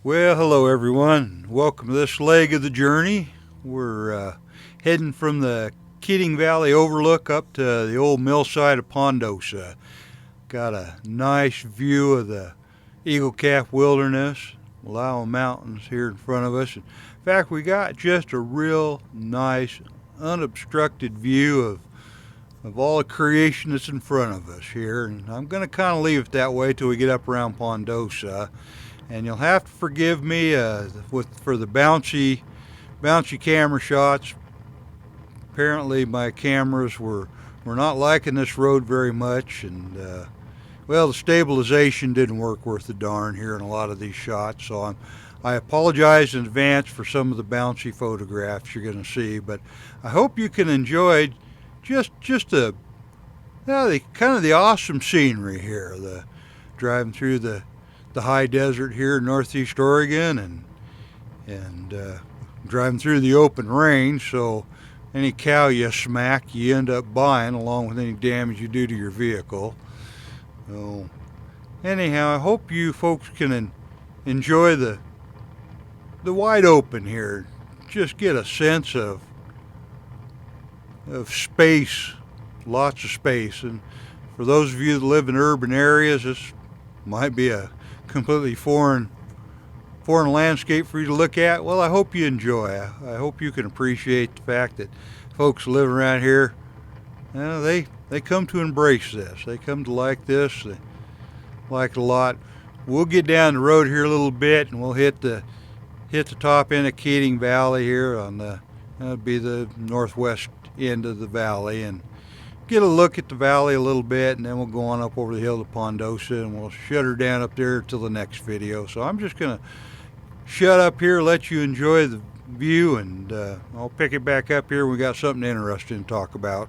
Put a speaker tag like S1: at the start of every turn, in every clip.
S1: Well, hello everyone. Welcome to this leg of the journey. We're heading from the Keating Valley overlook up to the old mill site of Pondosa. Got a nice view of the Eagle Calf Wilderness, Willow Mountains here in front of us. In fact, we got just a real nice, unobstructed view of all the creation that's in front of us here. And I'm going to kind of leave it that way till we get up around Pondosa. And you'll have to forgive me for the bouncy camera shots. Apparently my cameras were not liking this road very much, and well, the stabilization didn't work worth a darn here in a lot of these shots, so I apologize in advance for some of the bouncy photographs you're going to see, but I hope you can enjoy just the kind of the awesome scenery here, the driving through the high desert here in northeast Oregon, and driving through the open range, so any cow you smack you end up buying along with any damage you do to your vehicle. So anyhow, I hope you folks can enjoy the wide open here. Just get a sense of space, lots of space. And for those of you that live in urban areas, this might be a completely foreign landscape for you to look at. Well, I hope you enjoy. I hope you can appreciate the fact that folks live around here, they come to embrace this. They come to like this. They like it a lot. We'll get down the road here a little bit, and we'll hit the top end of Keating Valley here on that'll be the northwest end of the valley, and get a look at the valley a little bit, and then we'll go on up over the hill to Pondosa, and we'll shut her down up there till the next video. So I'm just gonna shut up here, let you enjoy the view, and I'll pick it back up here when we got something interesting to talk about.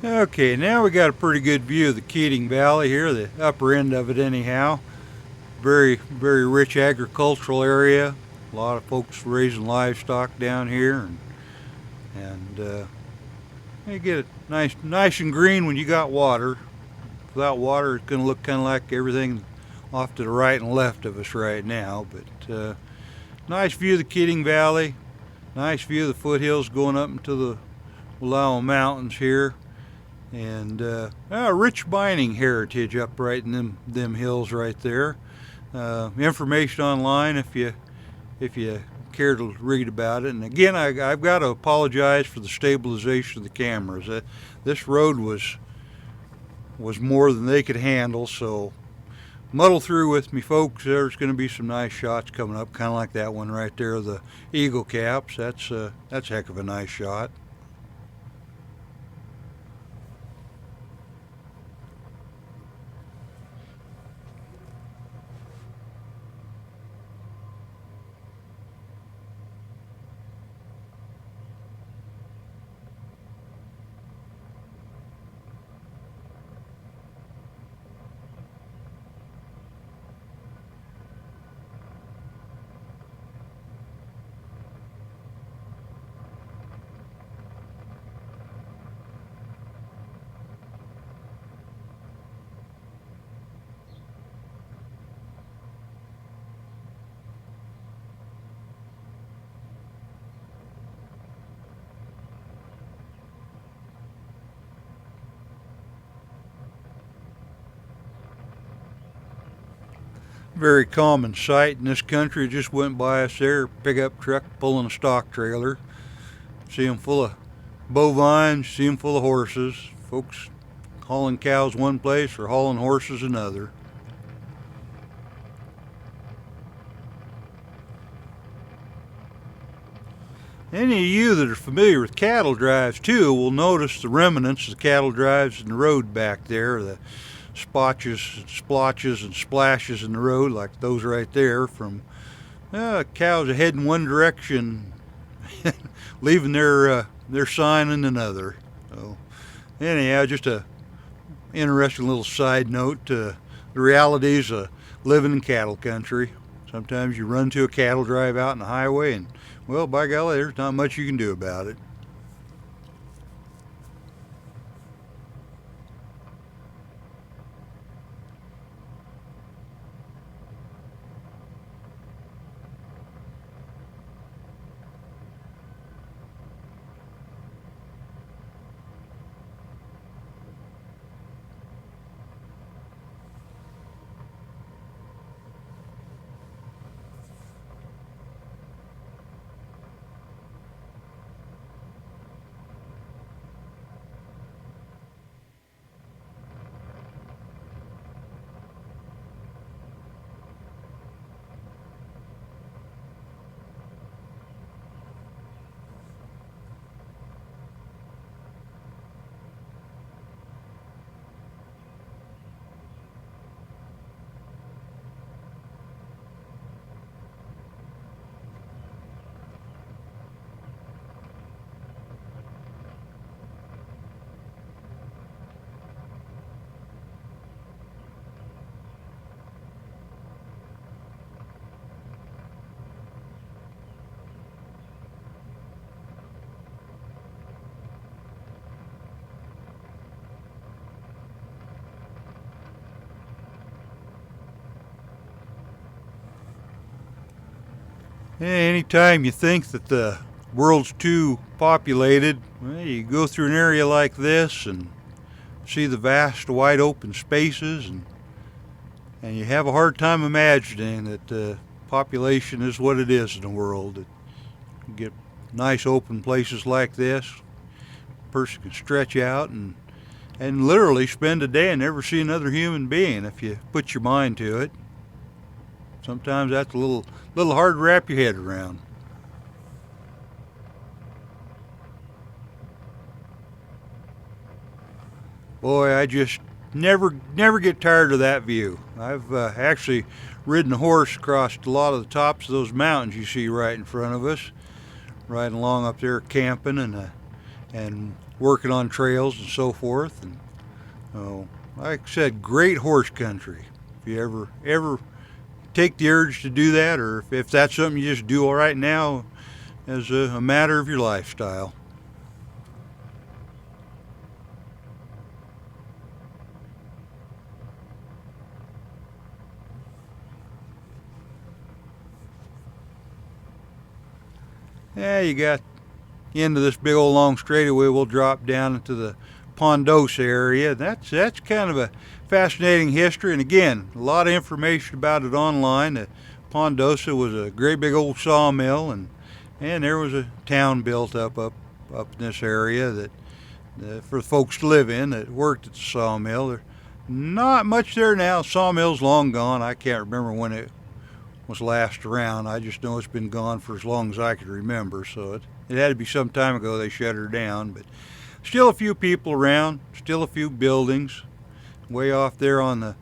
S1: Okay, now we got a pretty good view of the Keating Valley here, the upper end of it anyhow. Very, very rich agricultural area. A lot of folks raising livestock down here, and you get it nice and green when you got water. Without water, it's going to look kind of like everything off to the right and left of us right now. But nice view of the Keating Valley, nice view of the foothills going up into the Willow Mountains here. and rich mining heritage up right in them hills right there. Information online if you care to read about it. And again, I've got to apologize for the stabilization of the cameras. This road was more than they could handle, so muddle through with me, folks. There's going to be some nice shots coming up, kind of like that one right there, the eagle caps. That's a heck of a nice shot. Very common sight in this country. Just went by us there, pickup truck pulling a stock trailer. See them full of bovines, see them full of horses. Folks hauling cows one place or hauling horses another. Any of you that are familiar with cattle drives too will notice the remnants of the cattle drives in the road back there, the splotches and splashes in the road like those right there from cows heading one direction, leaving their sign in another. So anyhow, just a interesting little side note to the realities of living in cattle country. Sometimes you run to a cattle drive out on the highway and, well, by golly, there's not much you can do about it. Anytime you think that the world's too populated, well, you go through an area like this and see the vast, wide open spaces, and you have a hard time imagining that population is what it is in the world. You get nice open places like this, a person can stretch out and literally spend a day and never see another human being if you put your mind to it. Sometimes that's a little hard to wrap your head around. Boy, I just never get tired of that view. I've actually ridden a horse across a lot of the tops of those mountains you see right in front of us, riding along up there camping and working on trails and so forth. And like I said, great horse country. If you ever take the urge to do that, or if that's something you just do all right now as a matter of your lifestyle. Yeah, you got into this big old long straightaway. We'll drop down into the Pondosa area. That's kind of a fascinating history, and again, a lot of information about it online. Pondosa was a great big old sawmill, and there was a town built up in this area that for folks to live in that worked at the sawmill. There's not much there now. Sawmill's long gone. I can't remember when it was last around. I just know it's been gone for as long as I could remember. So it had to be some time ago they shut her down. But still a few people around. Still a few buildings. Way off there on the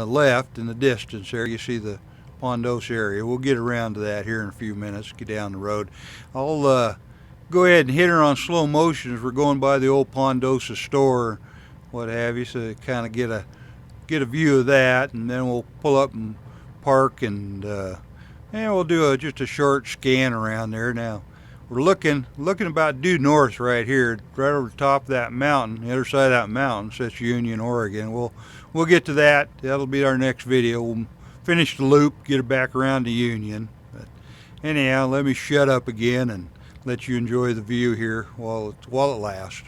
S1: left in the distance there, you see the Pondosa area. We'll get around to that here in a few minutes. Get down the road. I'll go ahead and hit her on slow motion as we're going by the old Pondosa store, what have you, so kind of get a view of that, and then we'll pull up and park, and we'll do just a short scan around there. Now we're looking about due north right here, right over the top of that mountain. The other side of that mountain sits Union, Oregon. We'll get to that. That'll be our next video. We'll finish the loop, get it back around to Union. But anyhow, let me shut up again and let you enjoy the view here while it lasts.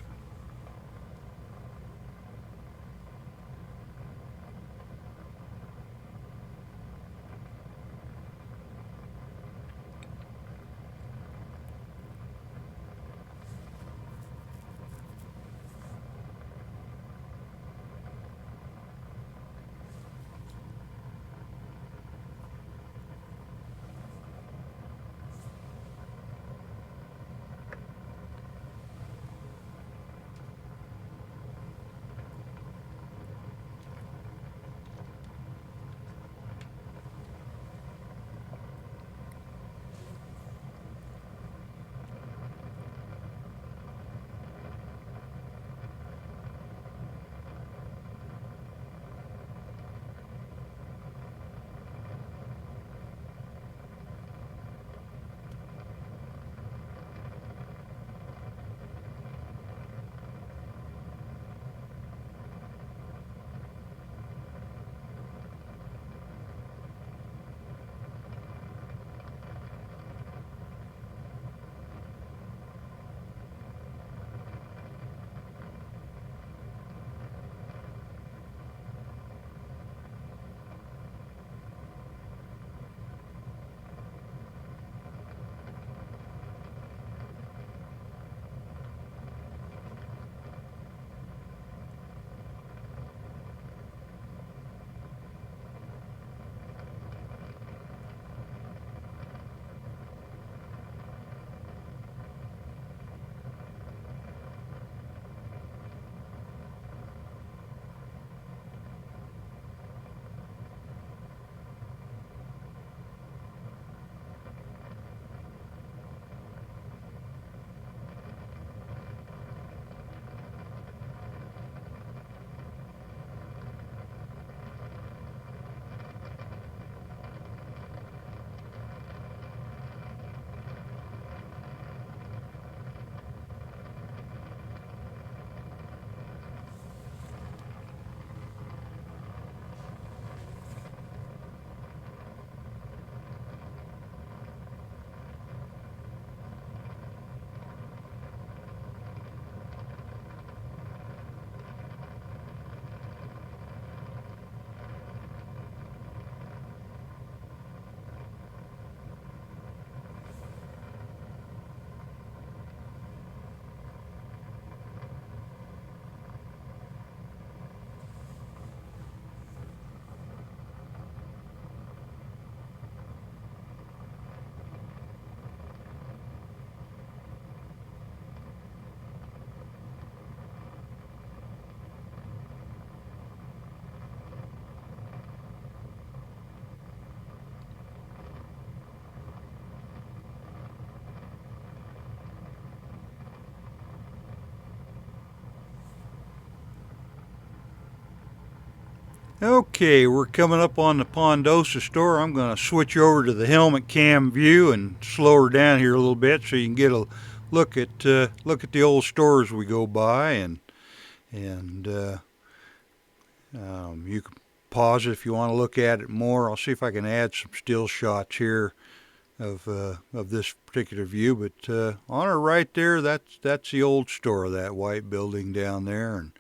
S1: Okay, we're coming up on the Pondosa store. I'm going to switch over to the helmet cam view and slow her down here a little bit so you can get a look at the old store as we go by, and you can pause it if you want to look at it more. I'll see if I can add some still shots here of this particular view. But on our right there, that's the old store, that white building down there, and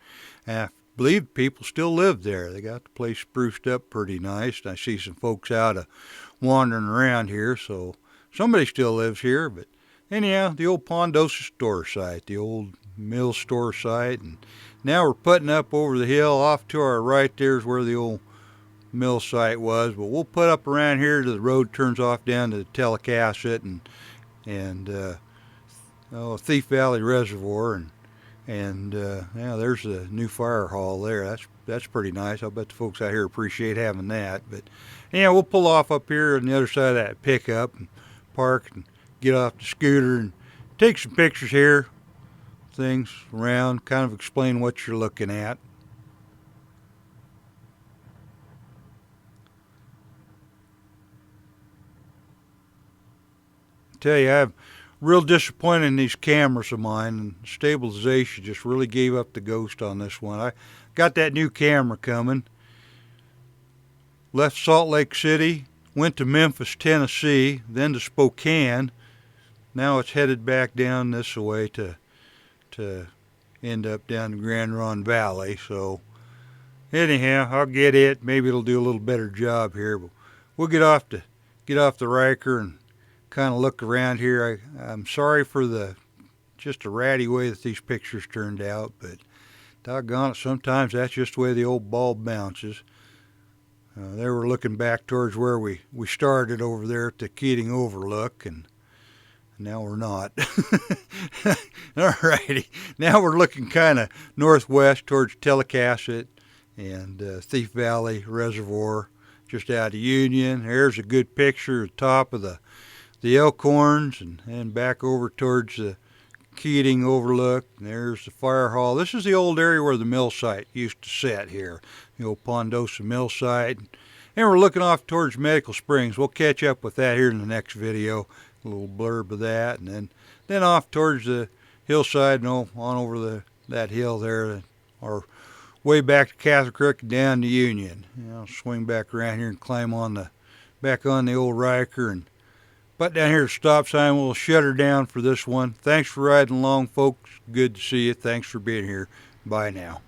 S1: I believe people still live there. They got the place spruced up pretty nice. And I see some folks out wandering around here, so somebody still lives here. But anyhow, the old Pondosa store site, the old mill store site, and now we're putting up over the hill. Off to our right there's where the old mill site was, but we'll put up around here till the road turns off down to the Telecasset and Thief Valley Reservoir, and yeah, there's the new fire hall there. That's pretty nice. I bet the folks out here appreciate having that. But yeah, we'll pull off up here on the other side of that pickup and park and get off the scooter and take some pictures here, things around, kind of explain what you're looking at. Tell you, I'm real disappointed in these cameras of mine, and stabilization just really gave up the ghost on this one. I got that new camera coming. Left Salt Lake City, went to Memphis, Tennessee, then to Spokane. Now it's headed back down this way to end up down the Grand Ronde Valley. So anyhow, I'll get it. Maybe it'll do a little better job here. But we'll get off the Ryker and kind of look around here. I'm sorry for just a ratty way that these pictures turned out, but doggone it, sometimes that's just the way the old bulb bounces. They were looking back towards where we started over there at the Keating overlook, and now we're not. All righty, now we're looking kind of northwest towards Telecasset and Thief Valley Reservoir, just out of Union. There's a good picture at the top of the Elkhorns, and back over towards the Keating overlook. And there's the fire hall. This is the old area where the mill site used to sit here, the old Pondosa mill site. And we're looking off towards Medical Springs. We'll catch up with that here in the next video, a little blurb of that, and then off towards the hillside and on over that hill there, or way back to Castle Creek and down to Union. Swing back around here and climb back on the old Ryker, and but down here at the stop sign, we'll shut her down for this one. Thanks for riding along, folks. Good to see you. Thanks for being here. Bye now.